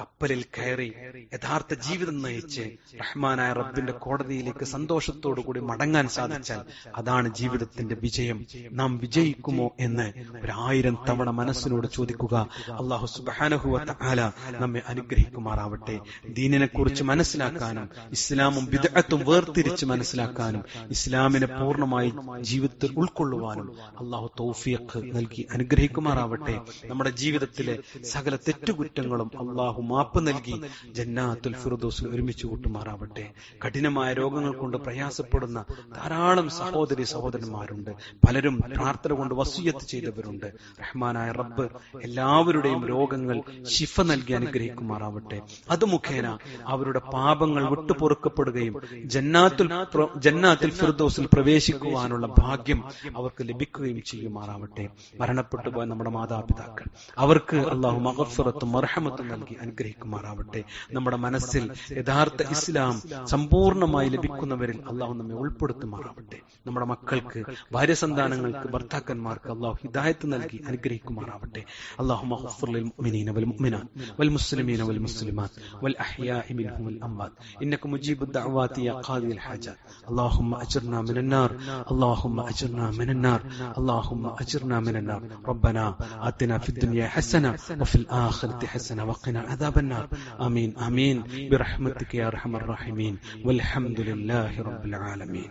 കപ്പലിൽ കയറി യഥാർത്ഥ ജീവിതം നയിച്ച് റഹ്മാനായ റബ്ബിന്റെ കോടതിയിലേക്ക് സന്തോഷത്തോടുകൂടി മടങ്ങാൻ സാധിച്ചാൽ അതാണ് ജീവിതത്തിന്റെ വിജയം. നാം വിജയിക്കുമോ എന്ന് 1000 തവണ മനസ്സിനോട് ചോദിക്കുക. അല്ലാഹു സുബ്ഹാനഹു വ തആല നമ്മെ അനുഗ്രഹിക്കുമാറാവട്ടെ. ദീനിനെ കുറിച്ച് മനസ്സിലാക്കാനും ഇസ്ലാമും ബിദ്അത്തും വേർതിരിച്ച് മനസ്സിലാക്കാനും ഇസ്ലാമിനെ പൂർണ്ണമായി ജീവിതത്തിൽ ഉൾക്കൊള്ളുവാനും അല്ലാഹു തൗഫീഖ് നൽകി അനുഗ്രഹിക്കുമാറാവട്ടെ. നമ്മുടെ ജീവിതത്തിലെ സകല തെറ്റുകുറ്റങ്ങളും അല്ലാഹു മാപ്പ് നൽകി ജന്നാത്തുൽ ഫിർദൗസിൽ ഒരുമിച്ച് കൂട്ടുമാറാവട്ടെ. കഠിനമായ രോഗങ്ങൾ കൊണ്ട് പ്രയാസപ്പെടുന്ന ധാരാളം സഹോദരി സഹോദരന്മാരുണ്ട്. പലരും പ്രാർത്ഥന കൊണ്ട് വസിയ്യത്ത് ചെയ്തവരുണ്ട്. റഹ്മാനായ റബ്ബ് എല്ലാവരുടെയും രോഗങ്ങൾ ശിഫ നൽകി അനുഗ്രഹിക്കുമാറാവട്ടെ. അത് മുഖേന അവരുടെ പാപങ്ങൾ വിട്ടുപൊറുക്കപ്പെടുകയും ജന്നാത്തുൽ ഫിർദൗസിൽ പ്രവേശിക്കുവാനുള്ള ഭാഗ്യം അവർക്ക് ലഭിക്കുകയും ചെയ്യുമാറാവട്ടെ. മരണപ്പെട്ടു പോയ നമ്മുടെ മാതാപിതാക്കൾ, അവർക്ക് അല്ലാഹു മഗ്ഫിറത്തും മർഹമത്തും നൽകി അനുഗ്രഹിക്കുമാറാവട്ടെ. നമ്മുടെ മനസ്സിൽ യഥാർത്ഥ ഇസ്ലാം സമ്പൂർണ്ണമായി ലഭിക്കുന്നവരിൽ അല്ലാഹു നമ്മെ ഉൾപ്പെടുത്തുമാറാവട്ടെ. നമ്മുടെ മക്കൾക്ക്, ഭാര്യസന്താനങ്ങൾക്ക്, ഭർത്താക്കന്മാർക്ക് അല്ലാഹു ഹിദായത്ത് നൽകി അനുഗ്രഹിക്കുമാറാവട്ടെ. അല്ലാഹുമ്മ ഗ്ഫിർ ലിൽ മുഅ്മിനീന വൽ മുഅ്മിനാത്ത് വൽ മുസ്ലിമീന വൽ മുസ്ലിമാത്ത് വൽ അഹ്യാഇ മിൻഹും വൽ അംവാത് ഇന്നക മുജീബുദ് ദഅവാതി യാ ഖാദിൽ ഹാജാത്ത്. അല്ലാഹുമ്മ അജ്ർനാ മിനൻ നാർ, അല്ലാഹുമ്മ അജ്ർനാ മിനൻ നാർ, അല്ലാഹുമ്മ അജ്ർനാ മിനൻ നാർ. റബ്ബനാ ആതിനാ ഫിദ് ദുനിയ ഹസന വഫിൽ ആഖിറതി ഹസന വഖിനാ അദാബൻ നാർ. ആമീൻ ആമീൻ ബിറഹ്മതിക യാ അർഹമർ റഹീമീൻ വൽഹംദുലില്ലാഹി റബ്ബിൽ ആലമീൻ.